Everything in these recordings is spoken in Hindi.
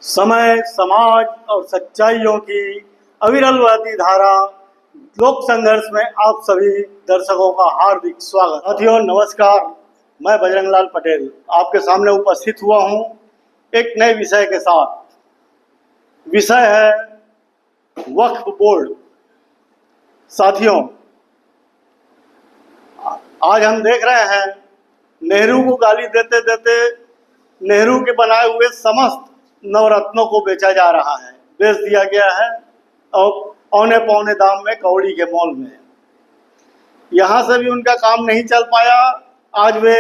समय, समाज और सच्चाइयों की अविरल बहती धारा लोक संघर्ष में आप सभी दर्शकों का हार्दिक स्वागत। साथियों नमस्कार, मैं बजरंग लाल पटेल आपके सामने उपस्थित हुआ हूं एक नए विषय के साथ। विषय है वक्फ बोर्ड। साथियों, आज हम देख रहे हैं नेहरू को गाली देते देते नेहरू के बनाए हुए समस्त नवरत्नों को बेचा जा रहा है, बेच दिया गया है और औने पौने दाम में, कौड़ी के मोल में। यहाँ से भी उनका काम नहीं चल पाया। आज वे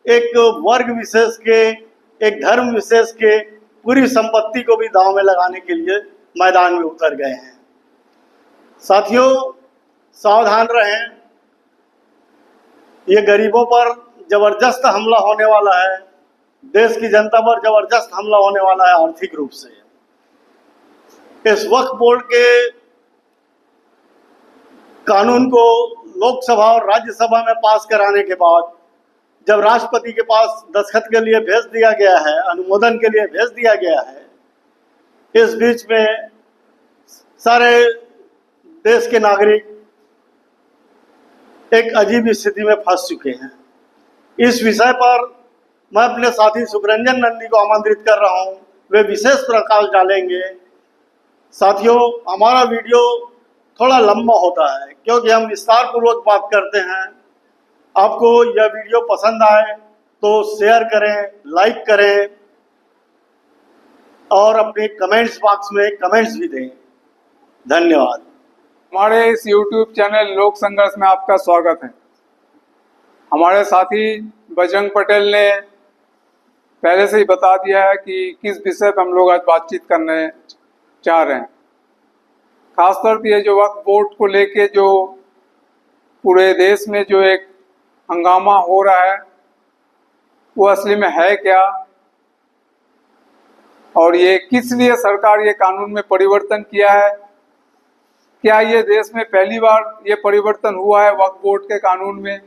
एक वर्ग विशेष के, एक धर्म विशेष के पूरी संपत्ति को भी दांव में लगाने के लिए मैदान में उतर गए हैं। साथियों सावधान रहें, ये गरीबों पर जबरदस्त हमला होने वाला है, देश की जनता पर जबरदस्त हमला होने वाला है आर्थिक रूप से। इस वक्फ बोर्ड के कानून को लोकसभा और राज्यसभा में पास कराने के बाद जब राष्ट्रपति के पास दस्तखत के लिए भेज दिया गया है, अनुमोदन के लिए भेज दिया गया है, इस बीच में सारे देश के नागरिक एक अजीब स्थिति में फंस चुके हैं। इस विषय पर मैं अपने साथी सुखरंजन नंदी को आमंत्रित कर रहा हूं, वे विशेष प्रकाश डालेंगे। साथियों, हमारा वीडियो थोड़ा लंबा होता है क्योंकि हम विस्तार पूर्वक बात करते हैं। आपको यह वीडियो पसंद आए तो शेयर करें, लाइक करें और अपने कमेंट्स बॉक्स में कमेंट्स भी दें। धन्यवाद। हमारे इस YouTube चैनल लोक संघर्ष में आपका स्वागत है। हमारे साथी बजरंग पटेल ने पहले से ही बता दिया है कि किस विषय पर हम लोग आज बातचीत करने चाह रहे हैं। खासतौर पर ये जो वक्फ बोर्ड को लेके जो पूरे देश में जो एक हंगामा हो रहा है, वो असली में है क्या, और ये किस लिए सरकार ये कानून में परिवर्तन किया है। क्या ये देश में पहली बार ये परिवर्तन हुआ है वक्फ बोर्ड के कानून में।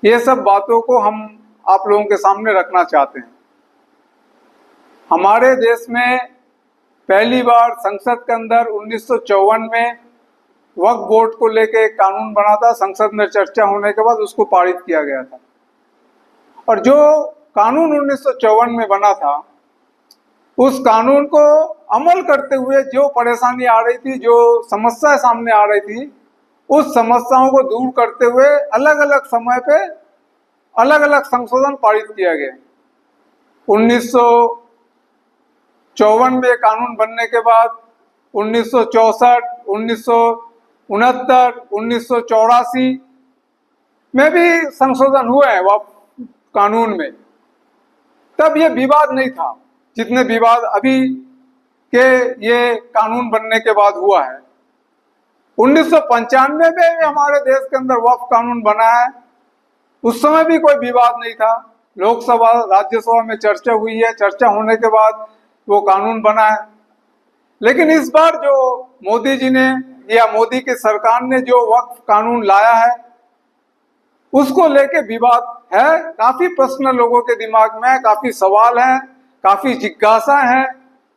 ये सब बातों को हम आप लोगों के सामने रखना चाहते हैं। हमारे देश में पहली बार संसद के अंदर 1954 में वक्फ बोर्ड को लेकर एक कानून बना था। संसद में चर्चा होने के बाद उसको पारित किया गया था, और जो कानून 1954 में बना था, उस कानून को अमल करते हुए जो परेशानी आ रही थी, जो समस्याएं सामने आ रही थी, उस समस्याओं को दूर करते हुए अलग अलग समय पे अलग अलग संशोधन पारित किया गया। 1954 में कानून बनने के बाद 1964, 1969, 1984 में भी संशोधन हुए हैं वक्फ कानून में। तब ये विवाद नहीं था जितने विवाद अभी के ये कानून बनने के बाद हुआ है। 1995 में भी हमारे देश के अंदर वक्फ कानून बना है। उस समय भी कोई विवाद नहीं था। लोकसभा राज्यसभा में चर्चा हुई है, चर्चा होने के बाद वो कानून बना है। लेकिन इस बार जो मोदी जी ने या मोदी की सरकार ने जो वक्फ कानून लाया है, उसको लेके विवाद है। काफी प्रश्न लोगों के दिमाग में है, काफी सवाल हैं, काफी जिज्ञासा है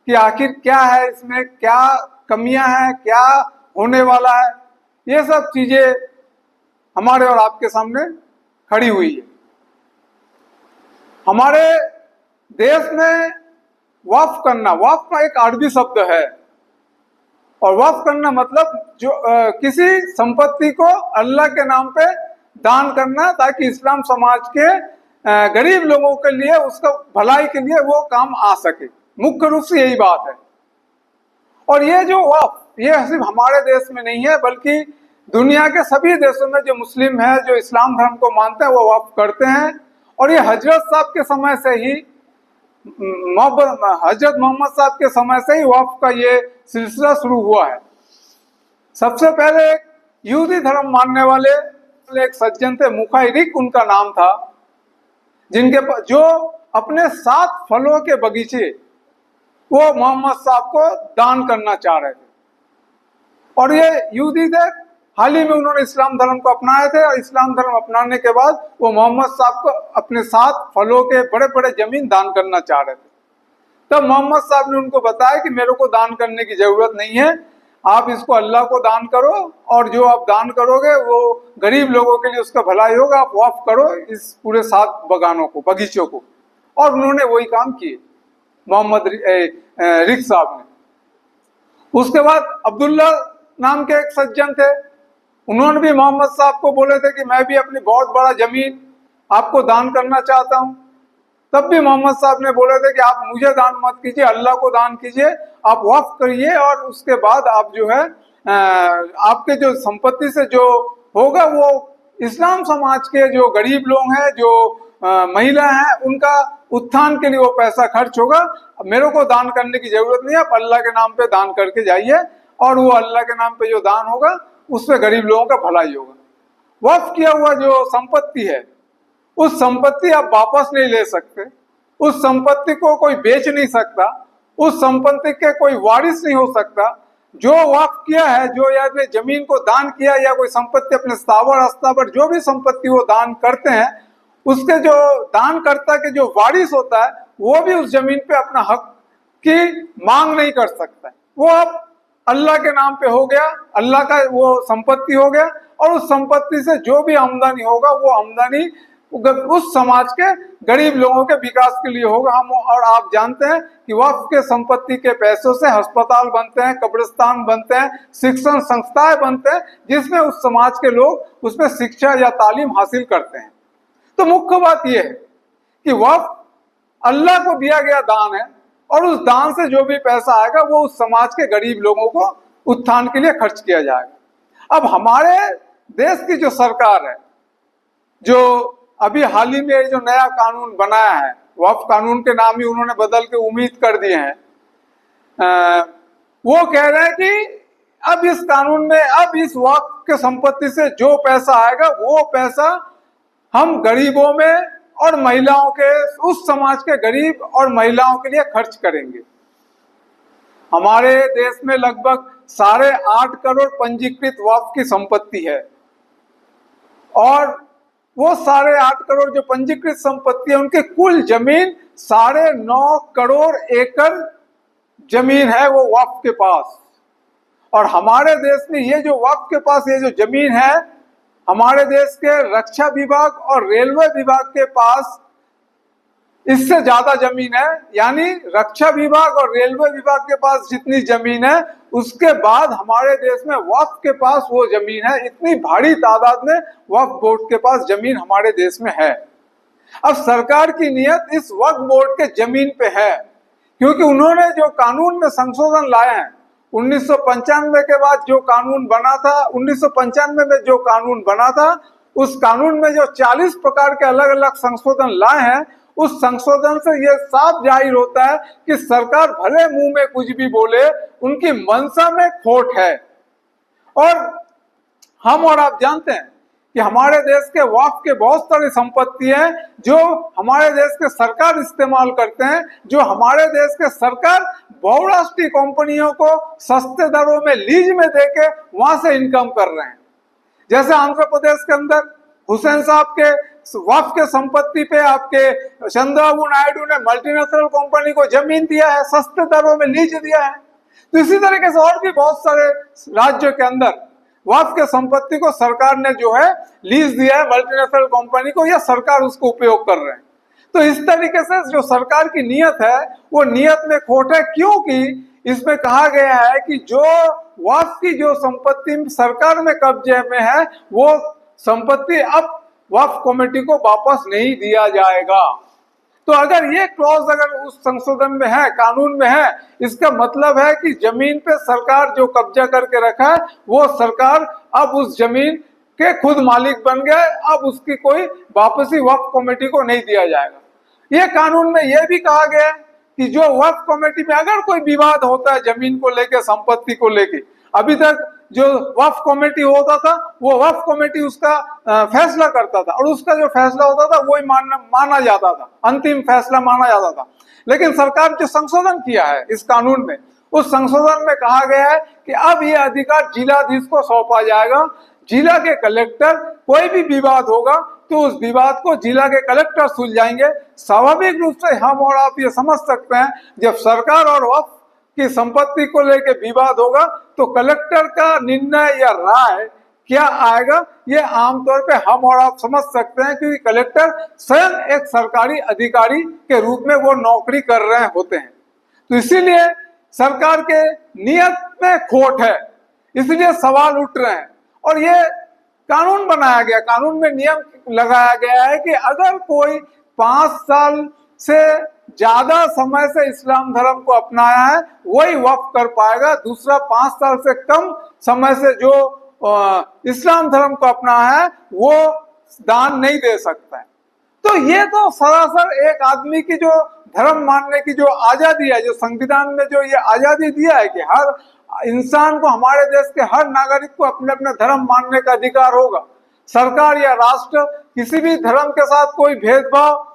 कि आखिर क्या है इसमें, क्या कमियां हैं, क्या होने वाला है। ये सब चीजें हमारे और आपके सामने खड़ी हुई है। हमारे देश में वक्फ करना, वक्फ एक अरबी शब्द है, और वक्फ करना मतलब जो किसी संपत्ति को अल्लाह के नाम पे दान करना, ताकि इस्लाम समाज के गरीब लोगों के लिए, उसका भलाई के लिए वो काम आ सके। मुख्य रूप से यही बात है। और ये जो वक्फ, ये सिर्फ हमारे देश में नहीं है, बल्कि दुनिया के सभी देशों में जो मुस्लिम है, जो इस्लाम धर्म को मानते हैं, वो वक्फ करते हैं। और ये हजरत साहब के समय से ही, हजरत मोहम्मद साहब के समय से ही वक्फ का ये सिलसिला शुरू हुआ है। सबसे पहले एक यहूदी धर्म मानने वाले एक सज्जन थे, मुखाइरिक उनका नाम था, जिनके जो अपने 7 फलों के बगीचे वो मोहम्मद साहब को दान करना चाह रहे थे। और ये यहूदी थे, हाल ही में उन्होंने इस्लाम धर्म को अपनाए थे, और इस्लाम धर्म अपनाने के बाद वो मोहम्मद साहब को अपने 7 फलों के बड़े बड़े जमीन दान करना चाह रहे थे। तब मोहम्मद साहब ने उनको बताया कि मेरे को दान करने की जरूरत नहीं है, आप इसको अल्लाह को दान करो, और जो आप दान करोगे वो गरीब लोगों के लिए उसका भलाई होगा, आप वक्फ करो इस पूरे 7 बगानों को, बगीचों को। और उन्होंने वही काम किए मोहम्मद रिक साहब ने। उसके बाद अब्दुल्ला नाम के एक सज्जन थे, उन्होंने भी मोहम्मद साहब को बोले थे कि मैं भी अपनी बहुत बड़ा जमीन आपको दान करना चाहता हूं। तब भी मोहम्मद साहब ने बोले थे कि आप मुझे दान मत कीजिए, अल्लाह को दान कीजिए, आप वक्फ करिए, और उसके बाद आप जो है आपके जो संपत्ति से जो होगा वो इस्लाम समाज के जो गरीब लोग हैं, जो महिला हैं, उनका उत्थान के लिए वो पैसा खर्च होगा। मेरे को दान करने की जरूरत नहीं है, आप अल्लाह के नाम पे दान करके जाइए, और वो अल्लाह के नाम पे जो दान होगा उससे गरीब लोगों का भलाई होगा। वक्फ किया हुआ जो संपत्ति है, उस संपत्ति आप वापस नहीं ले सकते, उस संपत्ति को कोई बेच नहीं सकता, उस संपत्ति के कोई वारिस नहीं हो सकता। जो वक्फ किया है, जो या जमीन को दान किया या कोई संपत्ति अपने स्थावर अस्तावर जो भी संपत्ति वो दान करते हैं, उसके जो दानकर्ता के जो वारिस होता है वो भी उस जमीन पे अपना हक की मांग नहीं कर सकता। वो अब अल्लाह के नाम पे हो गया, अल्लाह का वो संपत्ति हो गया, और उस संपत्ति से जो भी आमदनी होगा वो आमदनी उस समाज के गरीब लोगों के विकास के लिए होगा। हम और आप जानते हैं कि वक्फ के संपत्ति के पैसों से अस्पताल बनते हैं, कब्रिस्तान बनते हैं, शिक्षण संस्थाएं बनते हैं, जिसमें उस समाज के लोग उसमें शिक्षा या तालीम हासिल करते हैं। तो मुख्य बात यह है कि वक्फ अल्लाह को दिया गया दान है, और उस दान से जो भी पैसा आएगा वो उस समाज के गरीब लोगों को उत्थान के लिए खर्च किया जाएगा। अब हमारे देश की जो सरकार है, जो अभी हाल ही में जो नया कानून बनाया है, वक्फ कानून के नाम ही उन्होंने बदल के उम्मीद कर दिए हैं, वो कह रहे हैं कि अब इस कानून में, अब इस वक्फ के संपत्ति से जो पैसा आएगा वो पैसा हम गरीबों में और महिलाओं के, उस समाज के गरीब और महिलाओं के लिए खर्च करेंगे। हमारे देश में लगभग 8.5 करोड़ पंजीकृत वक्फ की संपत्ति है, और वो 8.5 करोड़ जो पंजीकृत संपत्ति है, उनके कुल जमीन 9.5 करोड़ एकड़ जमीन है वो वक्फ के पास। और हमारे देश में ये जो वक्फ के पास ये जो जमीन है, हमारे देश के रक्षा विभाग और रेलवे विभाग के पास इससे ज्यादा जमीन है। यानी रक्षा विभाग और रेलवे विभाग के पास जितनी जमीन है, उसके बाद हमारे देश में वक्फ के पास वो जमीन है। इतनी भारी तादाद में वक्फ बोर्ड के पास जमीन हमारे देश में है। अब सरकार की नियत इस वक्फ बोर्ड के जमीन पे है, क्योंकि उन्होंने जो कानून में संशोधन लाए हैं, 1995 के बाद जो कानून बना था, 1995 में जो कानून बना था, उस कानून में जो 40 प्रकार के अलग अलग संशोधन लाए हैं, उस संशोधन से यह साफ जाहिर होता है कि सरकार भले मुंह में कुछ भी बोले, उनकी मंशा में खोट है। और हम और आप जानते हैं कि हमारे देश के वक्फ के बहुत सारी संपत्ति हैं जो हमारे देश के सरकार इस्तेमाल करते हैं, जो हमारे देश के सरकार बहुराष्ट्रीय कंपनियों को सस्ते दरों में लीज में देके वहां से इनकम कर रहे हैं। जैसे आंध्र प्रदेश के अंदर हुसैन साहब के वक्फ के संपत्ति पे आपके चंद्रबाबू नायडू ने मल्टीनेशनल कंपनी को जमीन दिया है, सस्ते दरों में लीज दिया है। तो इसी तरीके से और भी बहुत सारे राज्यों के अंदर वक्फ के संपत्ति को सरकार ने जो है लीज दिया है मल्टीनेशनल कंपनी को, या सरकार उसको उपयोग कर रहे हैं। तो इस तरीके से जो सरकार की नीयत है वो नीयत में खोट है, क्योंकि इसमें कहा गया है कि जो वक्फ की जो संपत्ति सरकार में कब्जे में है वो संपत्ति अब वक्फ कमेटी को वापस नहीं दिया जाएगा। तो अगर ये क्लॉज अगर उस संशोधन में है, कानून में है, इसका मतलब है कि जमीन पे सरकार जो कब्जा करके रखा है वो सरकार अब उस जमीन के खुद मालिक बन गए, अब उसकी कोई वापसी वक्फ कमेटी को नहीं दिया जाएगा। ये कानून में यह भी कहा गया है कि जो वक्फ कमेटी में अगर कोई विवाद होता है जमीन को लेके, संपत्ति को लेके, अभी तक जो वक्फ कमेटी होता था वो वक्फ कमेटी उसका फैसला करता था, और उसका जो फैसला होता था वही माना जाता था, अंतिम फैसला माना जाता था। लेकिन सरकार जो संशोधन किया है इस कानून में, उस संशोधन में कहा गया है कि अब ये अधिकार जिलाधीश को सौंपा जाएगा। जिला के कलेक्टर कोई भी विवाद होगा तो उस विवाद को जिला के कलेक्टर सुलझाएंगे। स्वाभाविक रूप से हम और आप ये समझ सकते हैं, जब सरकार और वक्फ की संपत्ति को लेकर विवाद होगा तो कलेक्टर का निर्णय या राय क्या आएगा, ये आमतौर पे हम और आप समझ सकते हैं, क्योंकि कलेक्टर स्वयं एक सरकारी अधिकारी के रूप में वो नौकरी कर रहे होते हैं। तो इसीलिए सरकार के नियत में खोट है, इसलिए सवाल उठ रहे हैं। और ये कानून बनाया गया, कानून में नियम लगाया गया है कि अगर कोई 5 साल से ज्यादा समय से इस्लाम धर्म को अपनाया है वही वक्फ कर पाएगा, दूसरा 5 साल से कम समय से जो इस्लाम धर्म को अपनाया है वो दान नहीं दे सकता है। तो ये तो सरासर एक आदमी की जो धर्म मानने की जो आजादी है, जो संविधान में जो ये आजादी दिया है कि हर इंसान को, हमारे देश के हर नागरिक को अपने अपने धर्म मानने का अधिकार होगा। सरकार या राष्ट्र किसी भी धर्म के साथ कोई भेदभाव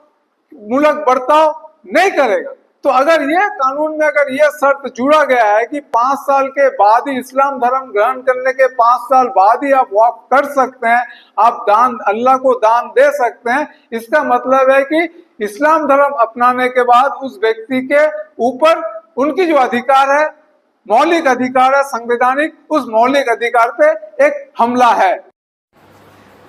मूलक बर्ताव नहीं करेगा। तो अगर ये कानून में अगर ये शर्त जुड़ा गया है कि 5 साल के बाद ही, इस्लाम धर्म ग्रहण करने के 5 साल बाद ही आप वक्फ कर सकते हैं, आप दान, अल्लाह को दान दे सकते हैं, इसका मतलब है कि इस्लाम धर्म अपनाने के बाद उस व्यक्ति के ऊपर उनकी जो अधिकार है, मौलिक अधिकार है संवैधानिक, उस मौलिक अधिकार पे एक हमला है।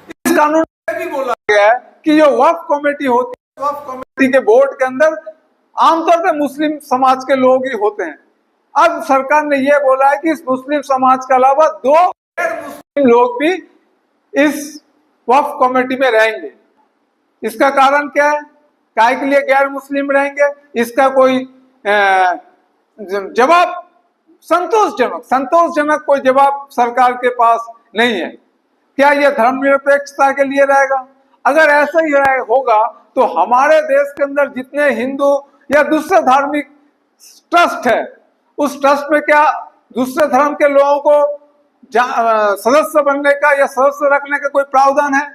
इस कानून में भी बोला गया है कि जो वक्फ कमेटी होती है, वक्फ कमेटी के बोर्ड के अंदर आमतौर पे मुस्लिम समाज के लोग ही होते हैं। अब सरकार ने यह बोला है कि इस मुस्लिम समाज के अलावा 2 गैर मुस्लिम लोग भी इस वक्फ कमेटी में रहेंगे। इसका कारण क्या है, काहे के लिए गैर मुस्लिम रहेंगे, इसका कोई जवाब संतोषजनक कोई जवाब सरकार के पास नहीं है। क्या यह धर्मनिरपेक्षता के लिए रहेगा? अगर ऐसा ही होगा तो हमारे देश के अंदर जितने हिंदू या दूसरे धार्मिक ट्रस्ट है, उस ट्रस्ट में क्या दूसरे धर्म के लोगों को सदस्य बनने का या सदस्य रखने का कोई प्रावधान है?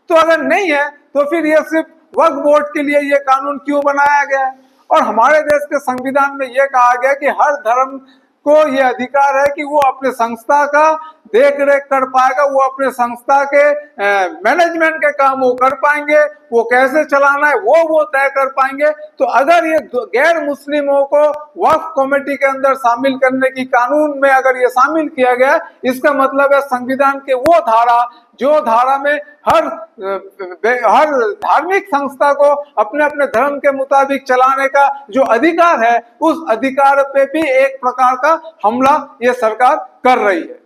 तो अगर नहीं है तो फिर यह सिर्फ वक्फ बोर्ड के लिए यह कानून क्यों बनाया गया है? और हमारे देश के संविधान में यह कहा गया कि हर धर्म को यह अधिकार है कि वो अपने संस्था का देख रेख कर पाएगा, वो अपने संस्था के मैनेजमेंट के काम वो कर पाएंगे, वो कैसे चलाना है वो तय कर पाएंगे। तो अगर ये गैर मुस्लिमों को वक्फ कमेटी के अंदर शामिल करने की कानून में अगर ये शामिल किया गया, इसका मतलब है संविधान के वो धारा जो धारा में हर धार्मिक संस्था को अपने अपने धर्म के मुताबिक चलाने का जो अधिकार है, उस अधिकार पे भी एक प्रकार का हमला ये सरकार कर रही है।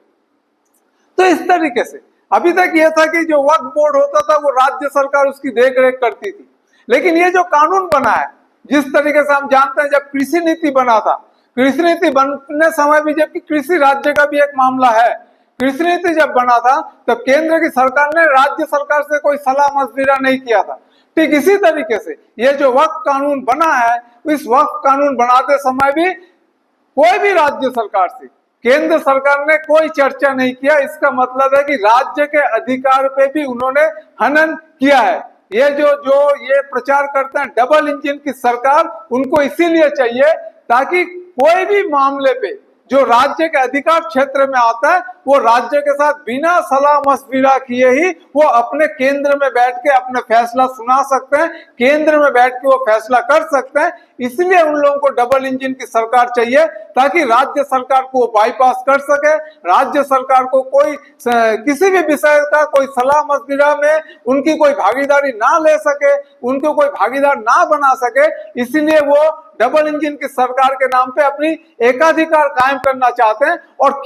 तो इस तरीके से अभी तक ये था कि जो वक्फ बोर्ड होता था वो राज्य सरकार उसकी देख रेख करती थी, लेकिन ये जो कानून बना है, जिस तरीके से हम जानते हैं, जब कृषि नीति बना था, कृषि नीति बनने समय भी, जबकि कृषि राज्य का भी एक मामला है, कृषि नीति जब बना था तब केंद्र की सरकार ने राज्य सरकार से कोई सलाह मशविरा नहीं किया था। ठीक इसी तरीके से ये जो वक्फ कानून बना है, इस वक्फ कानून बनाते समय भी कोई भी राज्य सरकार से केंद्र सरकार ने कोई चर्चा नहीं किया। इसका मतलब है कि राज्य के अधिकार पे भी उन्होंने हनन किया है। ये जो ये प्रचार करते हैं डबल इंजन की सरकार, उनको इसीलिए चाहिए ताकि कोई भी मामले पे जो राज्य के अधिकार क्षेत्र में आता है वो राज्य के साथ बिना सलाह मशविरा किए ही वो अपने केंद्र में बैठ के अपने फैसला सुना सकते हैं, केंद्र में बैठ के वो फैसला कर सकते हैं। इसलिए उन लोगों को डबल इंजन की सरकार चाहिए ताकि राज्य सरकार को बाईपास कर सके, राज्य सरकार को कोई किसी भी विषय का कोई सलाह मशविरा में उनकी कोई भागीदारी ना ले सके, उनको कोई भागीदार ना बना सके। इसीलिए वो डबल इंजन की सरकार के नाम पे अपनी एकाधिकार कायम करना चाहते हैं और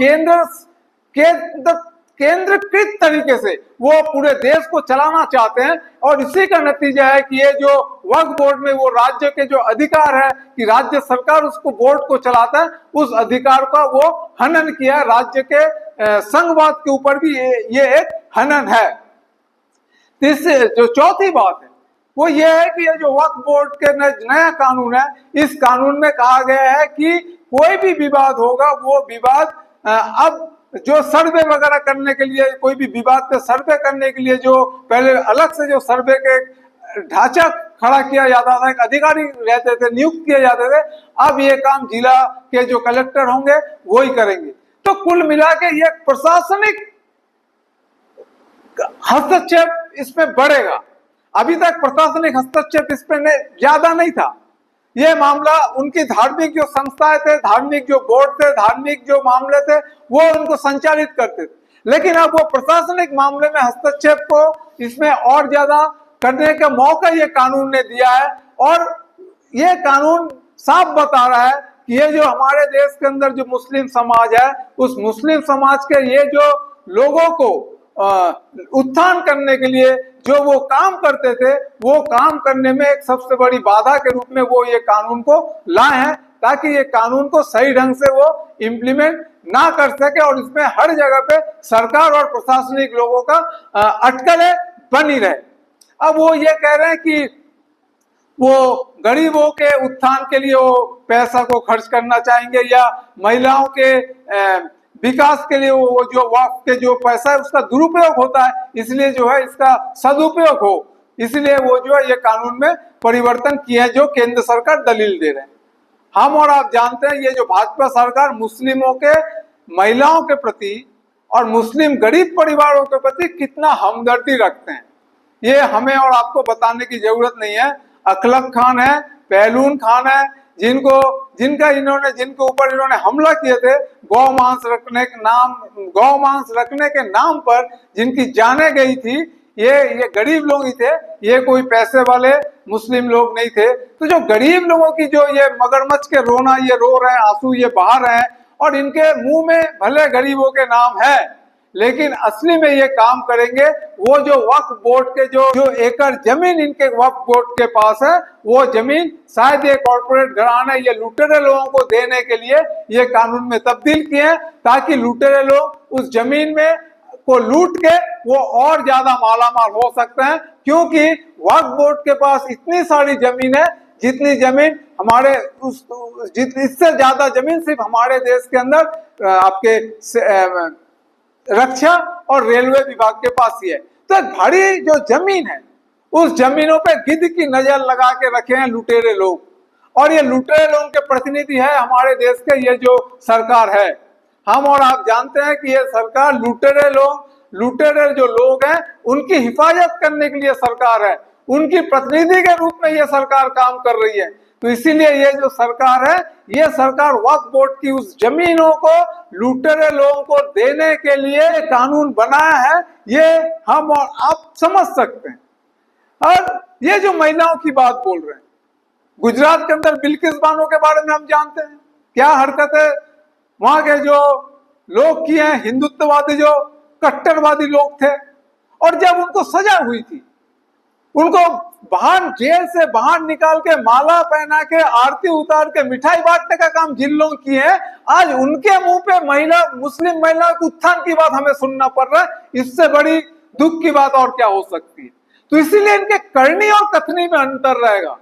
केंद्रीकृत तरीके से वो पूरे देश को चलाना चाहते हैं। और इसी का नतीजा है कि ये जो वक्फ बोर्ड में वो राज्य के जो अधिकार है कि राज्य सरकार उसको बोर्ड को चलाता है, उस अधिकार का वो हनन किया। राज्य के संघवाद के ऊपर भी ये एक हनन है। इससे जो चौथी बात है वो ये है कि ये जो वक्फ बोर्ड के नया कानून है, इस कानून में कहा गया है कि कोई भी विवाद होगा वो विवाद अब जो सर्वे वगैरह करने के लिए, कोई भी विवाद पे सर्वे करने के लिए जो पहले अलग से जो सर्वे के ढांचा खड़ा किया जाता था, एक अधिकारी रहते थे, नियुक्त किए जाते थे, अब ये काम जिला के जो कलेक्टर होंगे वो ही करेंगे। तो कुल मिला के ये प्रशासनिक हस्तक्षेप इसमें बढ़ेगा। अभी तक प्रशासनिक हस्तक्षेप इसमें ज्यादा नहीं था। ये मामला उनकी धार्मिक जो संस्थाएं थे, धार्मिक जो बोर्ड थे, धार्मिक जो मामले थे, वो उनको संचालित करते थे। लेकिन अब वो प्रशासनिक मामले में हस्तक्षेप को इसमें और ज्यादा करने का मौका ये कानून ने दिया है। और ये कानून साफ बता रहा है कि ये जो हमारे देश के अंदर जो मुस्लिम समाज है, उस मुस्लिम समाज के ये जो लोगों को उत्थान करने के लिए जो वो काम करते थे, वो काम करने में एक सबसे बड़ी बाधा के रूप में वो ये कानून को लाए हैं, ताकि ये कानून को सही ढंग से वो इम्प्लीमेंट ना कर सके और इसमें हर जगह पे सरकार और प्रशासनिक लोगों का अटकलें बनी रहे। अब वो ये कह रहे हैं कि वो गरीबों के उत्थान के लिए वो पैसा को खर्च करना चाहेंगे, या महिलाओं के विकास के लिए वो जो वक्फ के जो पैसा है उसका दुरुपयोग होता है, इसलिए जो है इसका सदुपयोग हो, इसलिए वो जो है ये कानून में परिवर्तन किए हैं, जो केंद्र सरकार दलील दे रहे हैं। हम और आप जानते हैं ये जो भाजपा सरकार मुस्लिमों के, महिलाओं के प्रति और मुस्लिम गरीब परिवारों के प्रति कितना हमदर्दी रखते हैं, ये हमें और आपको बताने की जरूरत नहीं है। अखलक खान है, पहलून खान है, जिनके ऊपर इन्होंने हमला किए थे, गौ मांस रखने के नाम पर जिनकी जाने गई थी, ये गरीब लोग ही थे, ये कोई पैसे वाले मुस्लिम लोग नहीं थे। तो जो गरीब लोगों की जो ये मगरमच्छ के रोना ये रो रहे हैं, आंसू ये बहा रहे हैं, और इनके मुंह में भले गरीबों के नाम है, लेकिन असली में ये काम करेंगे वो जो वक्फ बोर्ड के जो एकड़ जमीन इनके वक्फ बोर्ड के पास है, वो जमीन शायद ये कॉर्पोरेट घराने ये लुटेरे लोगों को देने के लिए ये कानून में तब्दील किए हैं, ताकि लुटेरे लोग उस जमीन में को लूट के वो और ज्यादा मालामाल हो सकते हैं। क्योंकि वक्फ बोर्ड के पास इतनी सारी जमीन है, जितनी जमीन हमारे इससे ज्यादा जमीन सिर्फ हमारे देश के अंदर आपके रक्षा और रेलवे विभाग के पास ही है। तो भारी जो जमीन है, उस जमीनों पे गिद्ध की नजर लगा के रखे हैं लुटेरे लोग, और ये लुटेरे लोगों के प्रतिनिधि है हमारे देश के ये जो सरकार है। हम और आप जानते हैं कि ये सरकार लुटेरे जो लोग हैं उनकी हिफाजत करने के लिए सरकार है, उनकी प्रतिनिधि के रूप में ये सरकार काम कर रही है। तो इसीलिए ये जो सरकार है, ये सरकार वक्फ बोर्ड की उस जमीनों को लुटेरे लोगों को देने के लिए कानून बनाया है, ये हम और आप समझ सकते हैं। और ये जो महिलाओं की बात बोल रहे हैं, गुजरात के अंदर बिल्किस बानो के बारे में हम जानते हैं, क्या हरकतें वहां के जो लोग किए हैं, हिंदुत्ववादी जो कट्टरवादी लोग थे। और जब उनको सजा हुई थी, उनको बाहर जेल से बाहर निकाल के माला पहना के आरती उतार के मिठाई बांटने का काम जिन लोग किए हैं, आज उनके मुंह पे मुस्लिम महिला के उत्थान की बात हमें सुनना पड़ रहा है। इससे बड़ी दुख की बात और क्या हो सकती है। तो इसीलिए इनके करनी और कथनी में अंतर रहेगा।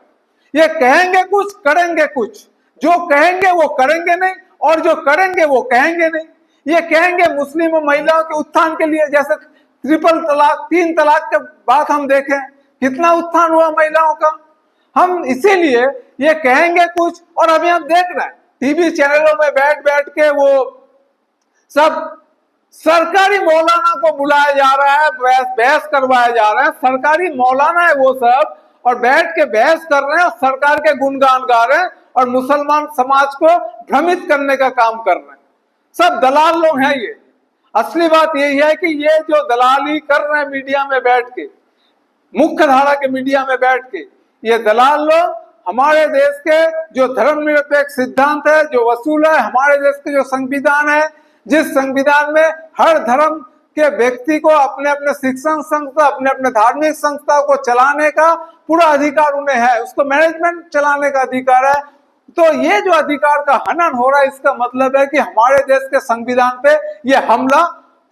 ये कहेंगे कुछ, करेंगे कुछ, जो कहेंगे वो करेंगे नहीं, और जो करेंगे वो कहेंगे नहीं। ये कहेंगे मुस्लिम महिलाओं के उत्थान के लिए, जैसे ट्रिपल तलाक, 3 तलाक के बाद हम देखें कितना उत्थान हुआ महिलाओं का। हम इसीलिए ये कहेंगे कुछ, और अभी हम देख रहे हैं टीवी चैनलों में बैठ के वो सब सरकारी मौलाना को बुलाया जा रहा है, बहस करवाया जा रहा है। सरकारी मौलाना है वो सब, और बैठ के बहस कर रहे हैं और सरकार के गुणगान गा रहे हैं और मुसलमान समाज को भ्रमित करने का काम कर रहे हैं। सब दलाल लोग हैं ये। असली बात यही है कि ये जो दलाली कर रहे हैं मीडिया में बैठ के, मुख्य धारा के मीडिया में बैठ के, ये दलाल लोग हमारे देश के जो धर्मनिरपेक्ष सिद्धांत है, जो वसूल है, हमारे देश के जो संविधान है, जिस संविधान में हर धर्म के व्यक्ति को अपने अपने शिक्षण संस्था, अपने अपने धार्मिक संस्था को चलाने का पूरा अधिकार उन्हें है, उसको मैनेजमेंट चलाने का अधिकार है। तो ये जो अधिकार का हनन हो रहा है, इसका मतलब है कि हमारे देश के संविधान पे ये हमला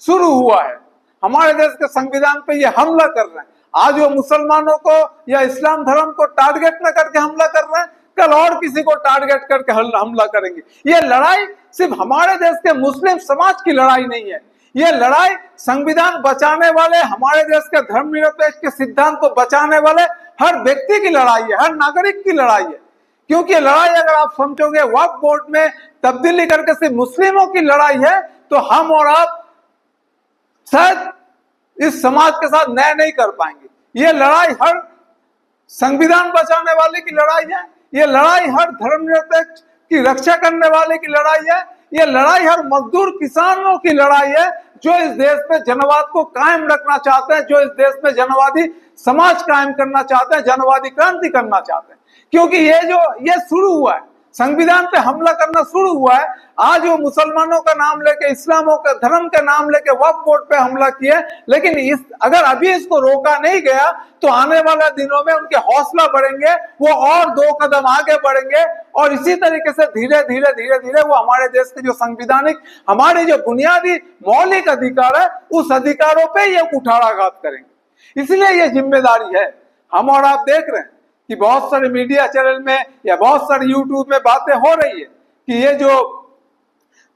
शुरू हुआ है, हमारे देश के संविधान पे ये हमला कर रहे हैं। आज वो मुसलमानों को या इस्लाम धर्म को टारगेट न करके हमला कर रहे हैं, कल और किसी को टारगेट करके हमला करेंगे। ये लड़ाई सिर्फ हमारे देश के मुस्लिम समाज की लड़ाई नहीं है, ये लड़ाई संविधान बचाने वाले, हमारे देश के धर्मनिरपेक्ष के सिद्धांत को बचाने वाले हर व्यक्ति की लड़ाई है, हर नागरिक की लड़ाई है। क्योंकि लड़ाई अगर आप समझोगे वक्फ बोर्ड में तब्दीली करके सिर्फ मुस्लिमों की लड़ाई है, तो हम और आप शायद इस समाज के साथ न्याय नहीं कर पाएंगे। ये लड़ाई हर संविधान बचाने वाले की लड़ाई है, ये लड़ाई हर धर्मनिरपेक्ष की रक्षा करने वाले की लड़ाई है, ये लड़ाई हर मजदूर किसानों की लड़ाई है जो इस देश में जनवाद को कायम रखना चाहते हैं, जो इस देश में जनवादी समाज कायम करना चाहते हैं, जनवादी क्रांति करना चाहते हैं। क्योंकि ये शुरू हुआ है, संविधान पे हमला करना शुरू हुआ है। आज वो मुसलमानों का नाम लेके, इस्लामों का धर्म का नाम लेके वक्फ बोर्ड पे हमला किया, लेकिन अगर अभी इसको रोका नहीं गया तो आने वाले दिनों में उनके हौसला बढ़ेंगे, वो और 2 कदम आगे बढ़ेंगे और इसी तरीके से धीरे धीरे वो हमारे देश के जो संविधानिक, हमारे जो बुनियादी मौलिक अधिकार है, उस अधिकारों पे ये कुठाराघात करेंगे। इसलिए ये जिम्मेदारी है हम और आप देख रहे हैं कि बहुत सारे मीडिया चैनल में या बहुत सारे यूट्यूब में बातें हो रही है कि ये जो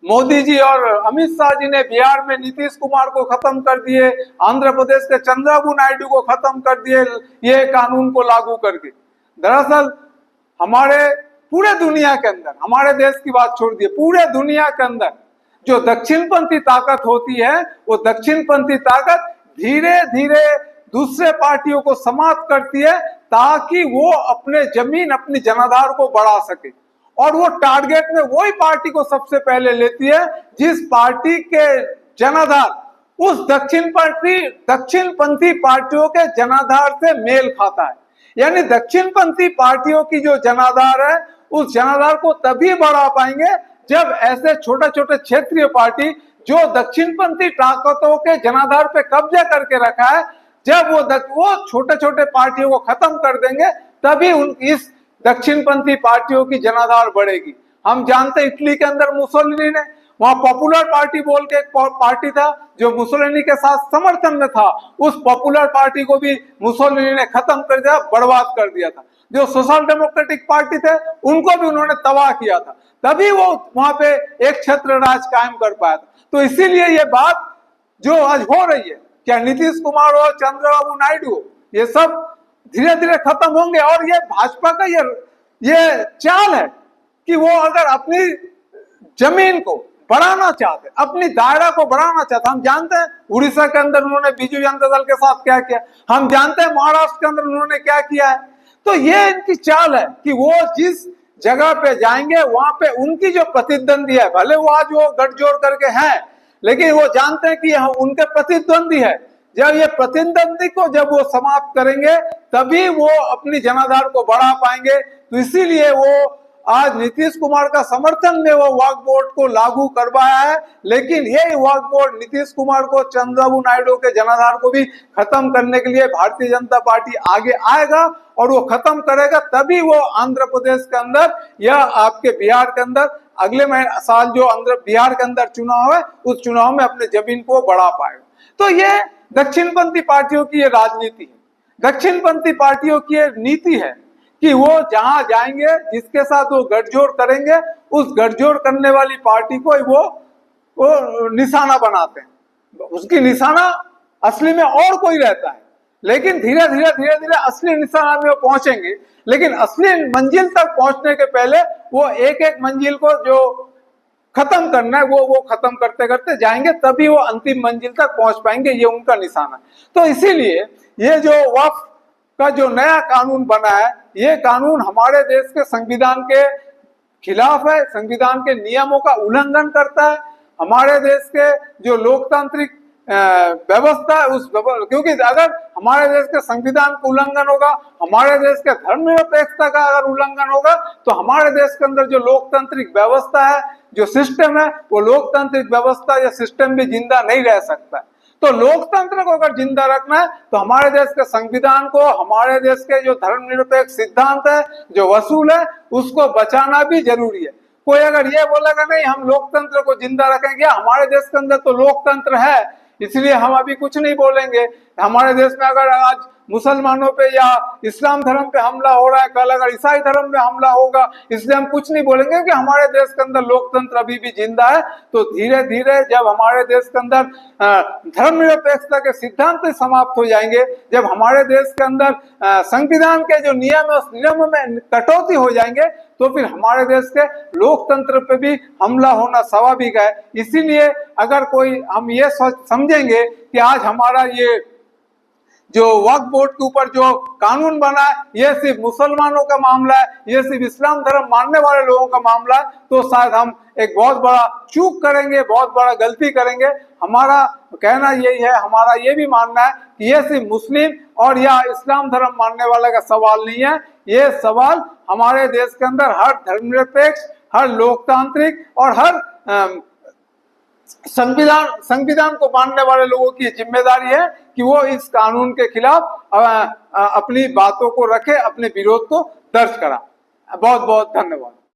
मोदी जी और अमित शाह जी ने बिहार में नीतीश कुमार को खत्म कर दिए, आंध्र प्रदेश के चंद्रबाबू नायडू को खत्म कर दिए ये कानून को लागू करके। दरअसल हमारे पूरे दुनिया के अंदर, हमारे देश की बात छोड़ दिए, पूरे दुनिया के अंदर जो दक्षिणपंथी ताकत होती है, वो दक्षिणपंथी ताकत धीरे धीरे दूसरे पार्टियों को समाप्त करती है ताकि वो अपने जमीन, अपनी जनाधार को बढ़ा सके। और वो टारगेट में वही पार्टी को सबसे पहले लेती है जिस पार्टी के जनाधार उस दक्षिणपंथी पार्टियों के जनाधार से मेल खाता है। यानी दक्षिणपंथी पार्टियों की जो जनाधार है, उस जनाधार को तभी बढ़ा पाएंगे जब ऐसे छोटे छोटे क्षेत्रीय पार्टी जो दक्षिणपंथी ताकतों के जनाधार पे कब्जा करके रखा है, जब वो छोटे छोटे पार्टियों को खत्म कर देंगे, तभी इस दक्षिणपंथी पार्टियों की जनाधार बढ़ेगी। हम जानते हैं इटली के अंदर मुसोलिनी ने, वहां पॉपुलर पार्टी बोल के एक पार्टी था जो मुसोलिनी के साथ समर्थन में था, उस पॉपुलर पार्टी को भी मुसोलिनी ने खत्म कर दिया, बर्बाद कर दिया था। जो सोशल डेमोक्रेटिक पार्टी थे उनको भी उन्होंने तबाह किया था, तभी वो वहां पे एक क्षेत्र राज कायम कर पाया था। तो इसीलिए ये बात जो आज हो रही है, क्या नीतीश कुमार हो, चंद्रबाबू नायडू हो, ये सब धीरे धीरे खत्म होंगे। और ये भाजपा का ये चाल है कि वो अगर अपनी जमीन को बढ़ाना चाहते, अपनी दायरा को बढ़ाना चाहते, हम जानते हैं उड़ीसा के अंदर उन्होंने बीजू जनता दल के साथ क्या किया, हम जानते हैं महाराष्ट्र के अंदर उन्होंने क्या किया है। तो ये इनकी चाल है कि वो जिस जगह पे जाएंगे वहां पे उनकी जो प्रतिद्वंदी है, भले वो आज वो गठजोड़ करके हैं, लेकिन वो जानते हैं कि उनके प्रतिद्वंदी है। जब ये प्रतिद्वंदी को जब वो समाप्त करेंगे तभी वो अपनी जनाधार को बढ़ा पाएंगे। तो इसीलिए वो आज नीतीश कुमार का समर्थन में वो वक्फ बोर्ड को लागू करवाया है, लेकिन ये वक्फ बोर्ड नीतीश कुमार को, चंद्रबाबू नायडू के जनाधार को भी खत्म करने के लिए भारतीय जनता पार्टी आगे आएगा और वो खत्म करेगा, तभी वो आंध्र प्रदेश के अंदर या आपके बिहार के अंदर अगले साल जो बिहार के अंदर चुनाव है, उस चुनाव में अपने जमीन को बढ़ा पाएगा। तो ये दक्षिणपंथी पार्टियों की ये राजनीति है, दक्षिणपंथी पार्टियों की ये नीति है कि वो जहां जाएंगे, जिसके साथ वो गठजोड़ करेंगे, उस गठजोड़ करने वाली पार्टी को वो निशाना बनाते हैं। उसकी निशाना असली में और कोई रहता है, लेकिन धीरे धीरे असली निशाना में वो पहुंचेंगे। लेकिन असली मंजिल तक पहुंचने के पहले वो एक एक मंजिल को जो खत्म करना है वो खत्म करते करते जाएंगे, तभी वो अंतिम मंजिल तक पहुंच पाएंगे। ये उनका निशाना है। तो इसीलिए ये जो वक्फ का जो नया कानून बना है, ये कानून हमारे देश के संविधान के खिलाफ है, संविधान के नियमों का उल्लंघन करता है। हमारे देश के जो लोकतांत्रिक व्यवस्था है क्योंकि अगर हमारे देश के संविधान का उल्लंघन होगा, हमारे देश के धर्मनिरपेक्षता का अगर उल्लंघन होगा, तो हमारे देश के अंदर जो लोकतांत्रिक व्यवस्था है, जो सिस्टम है, वो लोकतांत्रिक व्यवस्था या सिस्टम भी जिंदा नहीं रह सकता है। तो लोकतंत्र को अगर जिंदा रखना है तो हमारे देश के संविधान को, हमारे देश के जो धर्मनिरपेक्ष सिद्धांत है, जो वसूल है, उसको बचाना भी जरूरी है। कोई अगर ये बोलेगा नहीं हम लोकतंत्र को जिंदा रखेंगे, हमारे देश के अंदर तो लोकतंत्र है इसलिए हम अभी कुछ नहीं बोलेंगे, हमारे देश में अगर आज मुसलमानों पे या इस्लाम धर्म पे हमला हो रहा है, कल अगर ईसाई धर्म पे हमला होगा, इसलिए हम कुछ नहीं बोलेंगे कि हमारे देश के अंदर लोकतंत्र अभी भी जिंदा है। तो धीरे धीरे जब हमारे देश के अंदर धर्मनिरपेक्षता के सिद्धांत समाप्त हो जाएंगे, जब हमारे देश के अंदर संविधान के जो नियम है उस नियम में कटौती हो जाएंगे, तो फिर हमारे देश के लोकतंत्र पे भी हमला होना स्वाभाविक है। इसीलिए अगर कोई हम ये समझेंगे कि आज हमारा ये जो वक्फ बोर्ड के ऊपर जो कानून बना है ये सिर्फ मुसलमानों का मामला है, ये सिर्फ इस्लाम धर्म मानने वाले लोगों का मामला है, तो शायद हम एक बहुत बड़ा चूक करेंगे, बहुत बड़ा गलती करेंगे। हमारा कहना यही है, हमारा ये भी मानना है कि ये सिर्फ मुस्लिम और या इस्लाम धर्म मानने वाले का सवाल नहीं है, ये सवाल हमारे देश के अंदर हर धर्मनिरपेक्ष, हर लोकतांत्रिक और हर संविधान को मानने वाले लोगों की जिम्मेदारी है कि वो इस कानून के खिलाफ अपनी बातों को रखे, अपने विरोध को दर्ज करा। बहुत बहुत धन्यवाद।